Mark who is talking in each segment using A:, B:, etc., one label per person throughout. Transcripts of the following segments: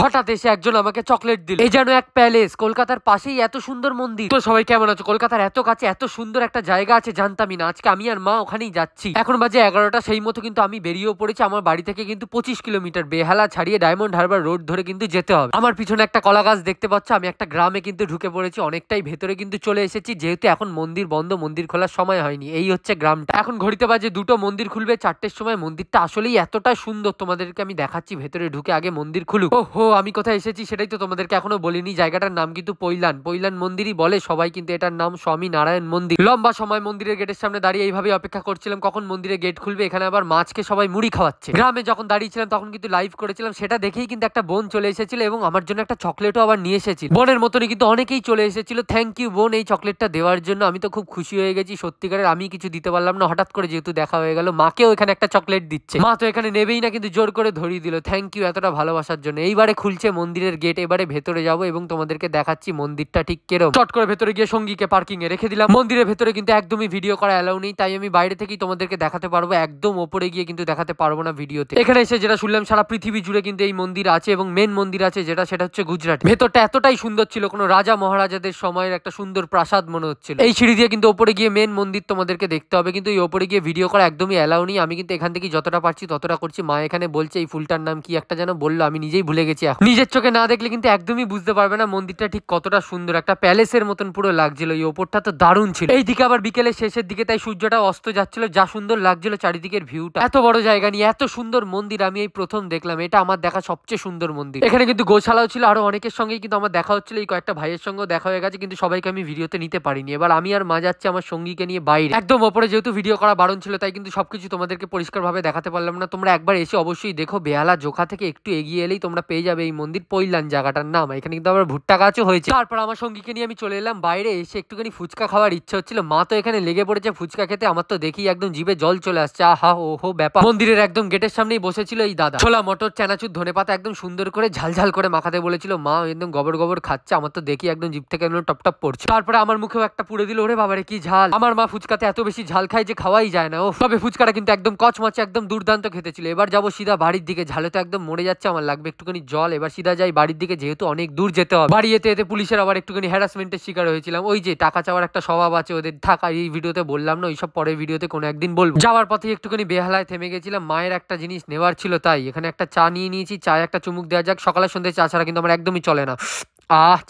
A: হঠাৎ এসে একজন আমাকে চকলেট দিল। এই যেন এক প্যালেস, কলকাতার পাশেই এত সুন্দর মন্দির। তো সবাই কেমন আছো? কলকাতার এত কাছে এত সুন্দর একটা জায়গা আছে জানতামই না। আজকে আমি আর মা ওখানেই যাচ্ছি। এখন বাজে 11টা, সেই মতো কিন্তু আমি বেরিয়েও পড়েছি। আমার বাড়ি থেকে কিন্তু 25 কিলোমিটার বেহালা ছাড়িয়ে ডায়মন্ড হারবার রোড ধরে কিন্তু যেতে হবে। আমার পিছনে একটা কলা গাছ দেখতে পাচ্ছ। আমি একটা গ্রামে কিন্তু ঢুকে পড়েছি, অনেকটাই ভেতরে কিন্তু চলে এসেছি, যেহেতু এখন মন্দির বন্ধ, মন্দির খোলার সময় হয়নি। এই হচ্ছে গ্রামটা। এখন ঘড়িতে বাজে 2টো, মন্দির খুলবে 4টের সময়। মন্দিরটা আসলেই এতটা সুন্দর, তোমাদেরকে আমি দেখাচ্ছি ভেতরে ঢুকে। আগে মন্দির খুলুক। ওহো, আমি কোথায় এসেছি সেটাই তো তোমাদেরকে এখনো বলিনি। জায়গাটার নাম কিন্তু পৈলান মন্দিরই বলে সবাই, কিন্তু এটার নাম স্বামী নারায়ণ মন্দির। লম্বা সময় মন্দিরের গেটের সামনে দাঁড়িয়ে এইভাবে অপেক্ষা করছিলাম কখন মন্দিরের গেট খুলবে। এখানে আবার মাছকে সবাই মুড়ি খাওয়াচ্ছে। গ্রামে যখন দাঁড়িয়েছিলাম তখন কিন্তু লাইভ করেছিলাম, সেটা দেখেই কিন্তু একটা বোন চলে এসেছিল এবং আমার জন্য একটা চকলেটও আবার নিয়ে এসেছিল। বোনের মতনই কিন্তু অনেকেই চলে এসেছিল। থ্যাংক ইউ বোন এই চকলেটটা দেওয়ার জন্য। আমি তো খুব খুশি হয়ে গেছি সত্যিকারের। আমি কিছু দিতে পারলাম না, হঠাৎ করে যেহেতু দেখা হয়ে গেল। মাকেও এখানে একটা চকলেট দিচ্ছে। মা তো এখানে নেবেই না, কিন্তু জোর করে ধরিয়ে দিল। থ্যাংক ইউ এতটা ভালোবাসার জন্য। এইবারে খুলছে মন্দিরের গেট, এবারে ভেতরে যাবো এবং তোমাদেরকে দেখাচ্ছি মন্দিরটা ঠিক কেরম। চট করে ভেতরে গিয়ে সঙ্গীকে পার্কিং এ রেখে দিলাম। মন্দিরের ভেতরে কিন্তু একদমই ভিডিও করা এলাও নেই, তাই আমি বাইরে থেকেই তোমাদেরকে দেখাতে পারবো। একদম ওপরে গিয়ে কিন্তু দেখাতে পারবো না ভিডিওতে। এখানে এসে যেটা শুনলাম সারা পৃথিবী জুড়ে কিন্তু এই মন্দির আছে এবং মেন মন্দির আছে সেটা হচ্ছে গুজরাট। ভেতরটা এতটাই সুন্দর ছিল, কোনো রাজা মহারাজাদের সময়ের একটা সুন্দর প্রাসাদ মনে হচ্ছিল। এই সিঁড়ি দিয়ে কিন্তু ওপরে গিয়ে মেন মন্দির তোমাদেরকে দেখতে হবে, কিন্তু এই ওপরে গিয়ে ভিডিও করা একদমই এলাও নেই। আমি কিন্তু এখান থেকে যতটা পারছি ততটা করছি। মা এখানে বলছে এই ফুলটার নাম কি একটা যেন বললো, আমি নিজেই ভুলে গেছি। নিজের চোখে না দেখলে কিন্তু একদমই বুঝতে পারবে না মন্দিরটা ঠিক কতটা সুন্দর। একটা প্যালেসের মতন পুরো লাগছিল। এই ওপরটা তো দারুণ ছিল। এইদিকে আবার বিকেলের শেষের দিকে, তাই সূর্যটা অস্ত যাচ্ছিল। যা সুন্দর লাগছিল চারিদিকের ভিউটা। এত বড় জায়গা নিয়ে এত সুন্দর মন্দির আমি এই প্রথম দেখলাম। এটা আমার দেখা সবচেয়ে সুন্দর মন্দির। এখানে কিন্তু গোশালাও ছিল, আরো অনেকের সঙ্গেই কিন্তু আমার দেখা হচ্ছিল। এই কয়েকটা ভাইয়ের সঙ্গেও দেখা হয়ে গেছে, কিন্তু সবাইকে আমি ভিডিওতে নিতে পারিনি। এবার আমি আর মা যাচ্ছি আমার সঙ্গীকে নিয়ে বাইরে। একদম ওপরে যেহেতু ভিডিও করা বারণ ছিল, তাই কিন্তু সবকিছু তোমাদেরকে পরিষ্কার ভাবে দেখাতে পারলাম না। তোমরা একবার এসে অবশ্যই দেখো। বেহালা জোখা থেকে একটু এগিয়ে এলেই তোমরা পেয়ে যাবে এই মন্দির। পৈলান জায়গাটার নাম। এখানে কিন্তু আবার ভুট্টা গাছও হয়েছে। তারপর আমার সঙ্গীকে নিয়ে আমি চলে এলাম বাইরে। এসে একটুখানি ফুচকা খাওয়ার ইচ্ছা হচ্ছিল। মা তো এখানে লেগে পড়েছে ফুচকা খেতে। আমার তো দেখি একদম জিভে জল চলে আসছে। আহা ওহো ব্যাপার। মন্দিরের একদম গেটের সামনেই বসেছিল এই দাদা। ছোলা মটর চানাচুর ধনেপাতা একদম সুন্দর করে ঝালঝাল করে মাখাতে বলেছিল। মা একদম গবর গবর খাচ্ছে। আমার তো দেখি একদম জিভ থেকে একদম টপ টপ পড়ছে। তারপরে আমার মুখেও একটা পুড়ে দিল। ওরে বাবারে কি ঝাল! আমার মা ফুচকাতে এত বেশি ঝাল খায় যে খাওয়াই যায় না। ও তবে ফুচকাটা কিন্তু একদম কচমচে, একদম দুর্দান্ত খেতে ছিল। এবার যাবো সিধা বাড়ির দিকে। ঝালে তো একদম মরে যাচ্ছে, আমার লাগবে একটুখানি জল। এবার সিধা যাই বাড়ির দিকে, যেহেতু অনেক দূর যেতে হবে। বাড়ি এতে এতে পুলিশের আবার একটুখানি হ্যারাসমেন্টের শিকার হয়েছিলাম। ওই যে টাকা চাওয়ার একটা স্বভাব আছে ওদের। থাকা এই ভিডিওতে বললাম না, ওইসব পরের ভিডিওতে কোনো একদিন বলবো। যাওয়ার পথে একটুখানি বেহালায় থেমে গেছিলাম। মায়ের একটা জিনিস নেওয়ার ছিল, তাই এখানে একটা চা নিয়ে নিয়েছি। চায় একটা চুমুক দেওয়া যাক। সকালে সন্ধ্যে চা ছাড়া কিন্তু আমার একদমই চলে না।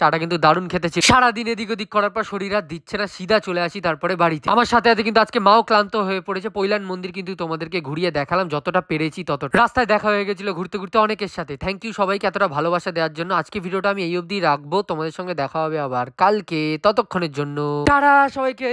A: চাটা কিন্তু দারুণ খেতে ছিল। সারাদিন এদিক ওদিক করার পর শরীর আর দিচ্ছে না, সিধা চলে আসি তারপরে বাড়িতে। আমার সাথে সাথে কিন্তু আজকে মাও ক্লান্ত হয়ে পড়েছে। পৈলান মন্দির কিন্তু তোমাদেরকে ঘুরিয়ে দেখালাম যতটা পেরেছি ততটা। রাস্তায় দেখা হয়ে গেছিল ঘুরতে ঘুরতে অনেকের সাথে। থ্যাংক ইউ সবাইকে এতটা ভালোবাসা দেওয়ার জন্য। আজকে ভিডিওটা আমি এই অবধি রাখবো। তোমাদের সঙ্গে দেখা হবে আবার কালকে। ততক্ষণের জন্য টাটা সবাইকে।